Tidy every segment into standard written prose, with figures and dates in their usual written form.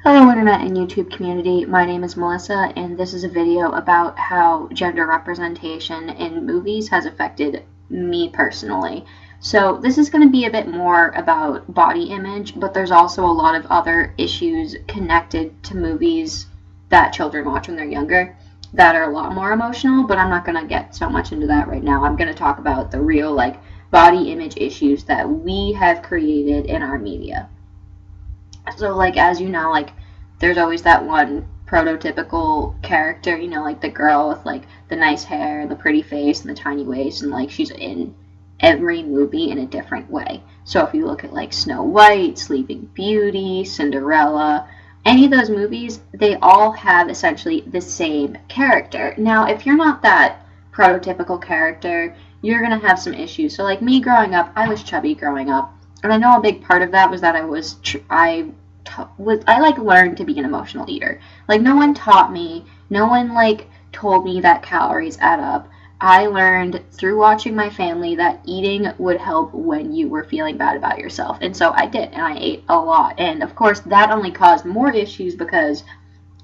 Hello Internet and YouTube community, my name is Melissa and this is a video about how gender representation in movies has affected me personally. So this is going to be a bit more about body image, but there's also a lot of other issues connected to movies that children watch when they're younger that are a lot more emotional, but I'm not going to get so much into that right now. I'm going to talk about the real body image issues that we have created in our media. So as you know, there's always that one prototypical character, the girl with the nice hair, the pretty face, and the tiny waist, and she's in every movie in a different way. So if you look at Snow White, Sleeping Beauty, Cinderella, any of those movies, they all have essentially the same character. Now, if you're not that prototypical character, you're gonna have some issues. So me growing up, I was chubby growing up, and I know a big part of that was that I learned to be an emotional eater. No one taught me, no one told me that calories add up. I learned through watching my family that eating would help when you were feeling bad about yourself. And so I did, and I ate a lot. And of course, that only caused more issues because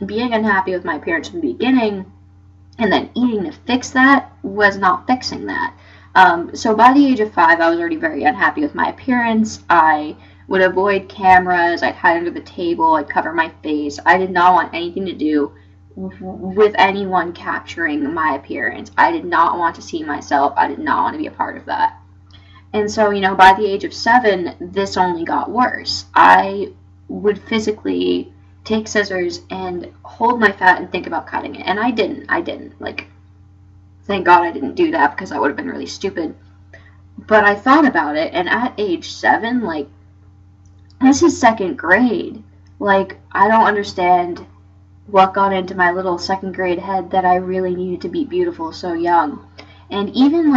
being unhappy with my appearance from the beginning and then eating to fix that was not fixing that. So by the age of 5, I was already very unhappy with my appearance. I would avoid cameras, I'd hide under the table, I'd cover my face. I did not want anything to do with anyone capturing my appearance. I did not want to see myself. I did not want to be a part of that. And so, by the age of 7, this only got worse. I would physically take scissors and hold my fat and think about cutting it. And I didn't. Thank God I didn't do that because that would have been really stupid. But I thought about it, and at age 7, this is second grade. I don't understand what got into my little second grade head that I really needed to be beautiful so young. And even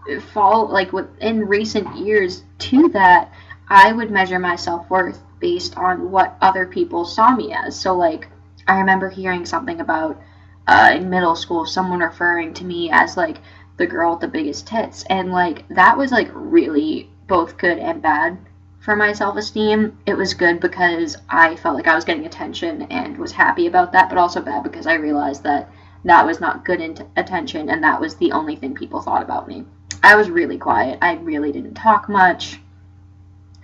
within recent years to that, I would measure my self-worth based on what other people saw me as. So I remember hearing something about in middle school someone referring to me as the girl with the biggest tits, and that was really both good and bad for my self-esteem. It was good because I felt like I was getting attention and was happy about that, but also bad because I realized that that was not good attention and that was the only thing people thought about me. I was really quiet. I really didn't talk much.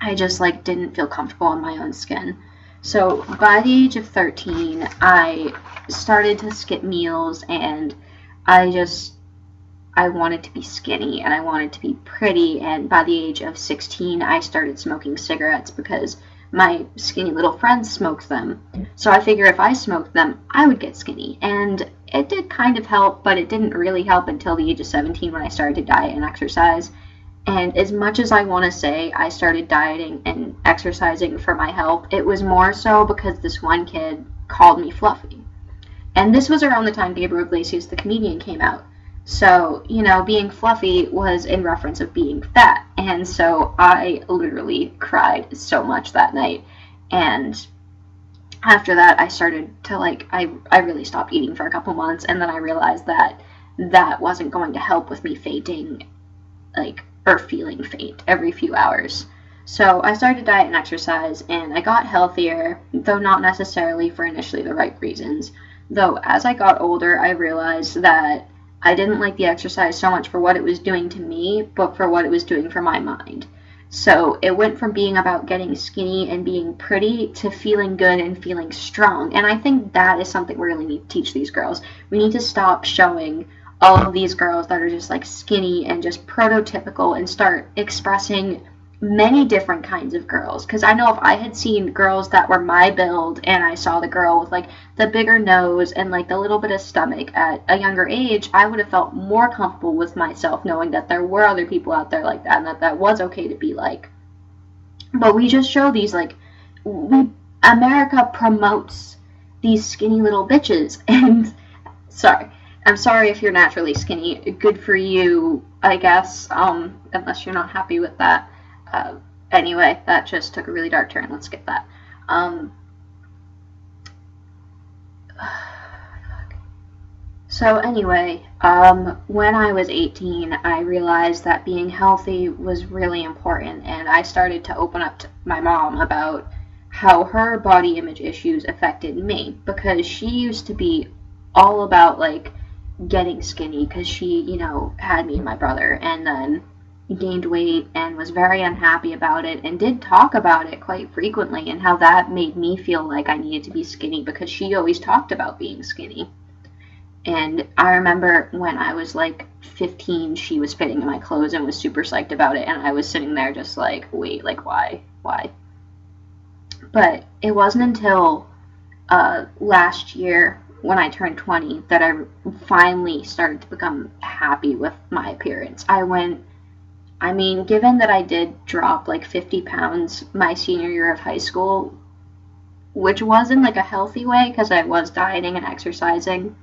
I just didn't feel comfortable in my own skin. So by the age of 13, I started to skip meals, and I wanted to be skinny and I wanted to be pretty, and by the age of 16 I started smoking cigarettes because my skinny little friends smoked them. So I figured if I smoked them, I would get skinny, and it did kind of help, but it didn't really help until the age of 17 when I started to diet and exercise. And as much as I want to say I started dieting and exercising for my health, it was more so because this one kid called me fluffy. And this was around the time Gabriel Iglesias, the comedian, came out. So, being fluffy was in reference of being fat. And so I literally cried so much that night. And after that, I started to, I really stopped eating for a couple months. And then I realized that that wasn't going to help with me fainting, or feeling faint every few hours. So I started diet and exercise, and I got healthier, though not necessarily for initially the right reasons. Though as I got older, I realized that I didn't like the exercise so much for what it was doing to me, but for what it was doing for my mind. So it went from being about getting skinny and being pretty to feeling good and feeling strong. And I think that is something we really need to teach these girls. We need to stop showing all of these girls that are just skinny and just prototypical and start expressing many different kinds of girls. Because I know if I had seen girls that were my build and I saw the girl with the bigger nose and the little bit of stomach at a younger age, I would have felt more comfortable with myself knowing that there were other people out there like that and that was okay to be like. But we just show these America promotes these skinny little bitches, and I'm sorry if you're naturally skinny. Good for you, I guess, unless you're not happy with that. Anyway, that just took a really dark turn. Let's skip that. So anyway, when I was 18, I realized that being healthy was really important, and I started to open up to my mom about how her body image issues affected me, because she used to be all about like getting skinny because she, had me and my brother, and then gained weight and was very unhappy about it and did talk about it quite frequently, and how that made me feel like I needed to be skinny because she always talked about being skinny. And I remember when I was like 15, she was fitting in my clothes and was super psyched about it, and I was sitting there just like, wait, like why? But it wasn't until last year when I turned 20 that I finally started to become happy with my appearance. Given that I did drop like 50 pounds my senior year of high school, which wasn't like a healthy way because I was dieting and exercising,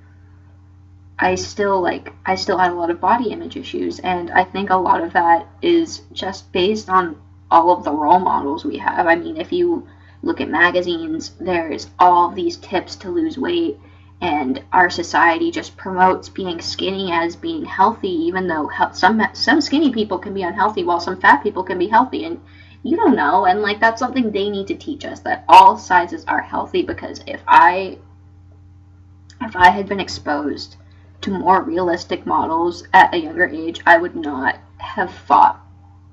I still had a lot of body image issues, and I think a lot of that is just based on all of the role models we have. I mean, if you look at magazines, there's all these tips to lose weight, and our society just promotes being skinny as being healthy, even though some skinny people can be unhealthy while some fat people can be healthy, and you don't know. And like, that's something they need to teach us, that all sizes are healthy, because if I had been exposed to more realistic models at a younger age, I would not have fought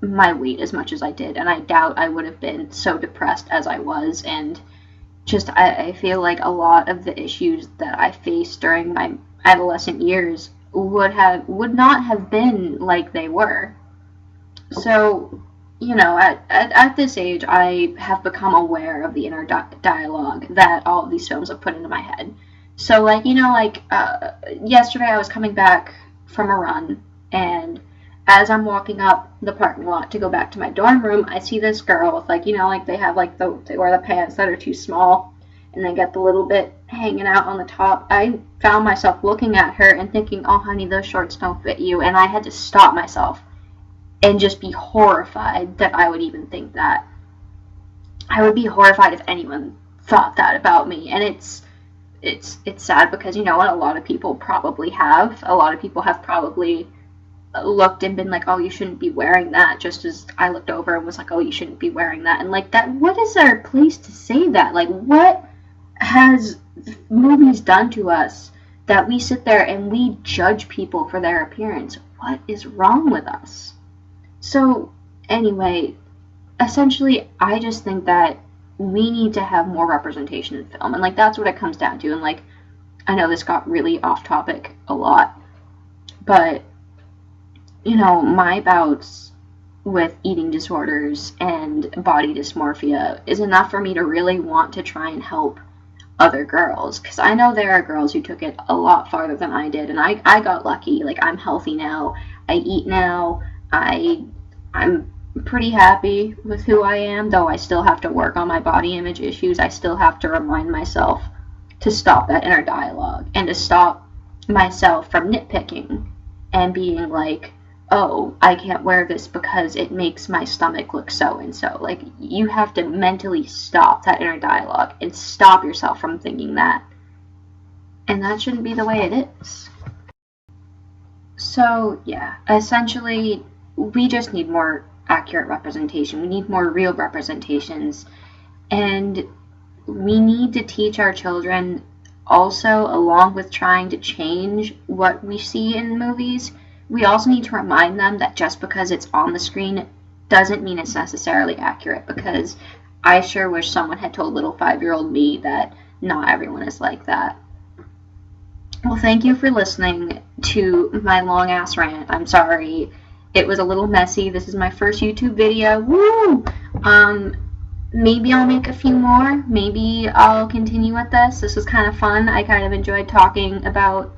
my weight as much as I did, and I doubt I would have been so depressed as I was. And just I feel like a lot of the issues that I faced during my adolescent years would not have been like they were. So, at this age, I have become aware of the inner dialogue that all of these films have put into my head. So, yesterday I was coming back from a run, and as I'm walking up the parking lot to go back to my dorm room, I see this girl with, they have, they wear the pants that are too small, and they get the little bit hanging out on the top. I found myself looking at her and thinking, oh, honey, those shorts don't fit you, and I had to stop myself and just be horrified that I would even think that. I would be horrified if anyone thought that about me, and it's sad because, a lot of people probably have. A lot of people have probably looked and been like, oh, you shouldn't be wearing that, just as I looked over and was like, oh, you shouldn't be wearing that. And like, that, what is our place to say that? Like, what has movies done to us that we sit there and we judge people for their appearance? What is wrong with us? So anyway, essentially, I just think that we need to have more representation in film, and like, that's what it comes down to. And like, I know this got really off topic a lot, but my bouts with eating disorders and body dysmorphia is enough for me to really want to try and help other girls, because I know there are girls who took it a lot farther than I did, and I got lucky. Like, I'm healthy now, I eat now, I'm pretty happy with who I am, though I still have to work on my body image issues. I still have to remind myself to stop that inner dialogue and to stop myself from nitpicking and being like, oh, I can't wear this because it makes my stomach look so and so. Like, you have to mentally stop that inner dialogue and stop yourself from thinking that. And that shouldn't be the way it is. So, yeah, essentially, we just need more accurate representation. We need more real representations. And we need to teach our children also, along with trying to change what we see in movies, we also need to remind them that just because it's on the screen doesn't mean it's necessarily accurate, because I sure wish someone had told little 5-year-old me that not everyone is like that. Well, thank you for listening to my long-ass rant. I'm sorry. It was a little messy. This is my first YouTube video. Woo! Maybe I'll make a few more. Maybe I'll continue with this. This was kind of fun. I kind of enjoyed talking about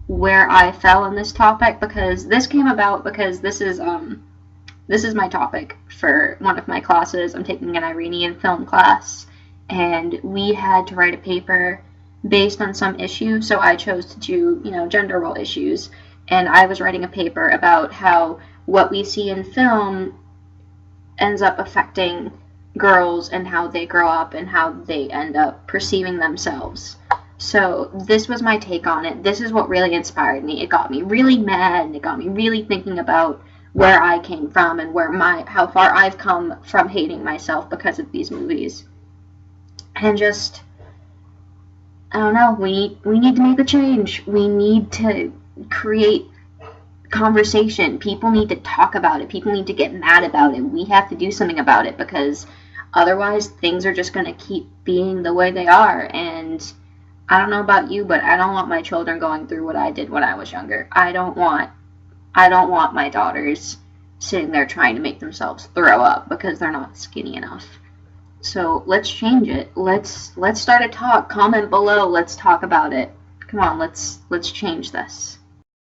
where I fell on this topic, because this came about because this is my topic for one of my classes. I'm taking an Iranian film class, and we had to write a paper based on some issue, so I chose to do, gender role issues, and I was writing a paper about how what we see in film ends up affecting girls and how they grow up and how they end up perceiving themselves. So this was my take on it. This is what really inspired me. It got me really mad, and it got me really thinking about where I came from and how far I've come from hating myself because of these movies. and just, I don't know, we need to make a change. We need to create conversation. People need to talk about it. People need to get mad about it. We have to do something about it, because otherwise things are just going to keep being the way they are. And I don't know about you, but I don't want my children going through what I did when I was younger. I don't want my daughters sitting there trying to make themselves throw up because they're not skinny enough. So let's change it. Let's start a talk. Comment below. Let's talk about it. Come on, let's change this.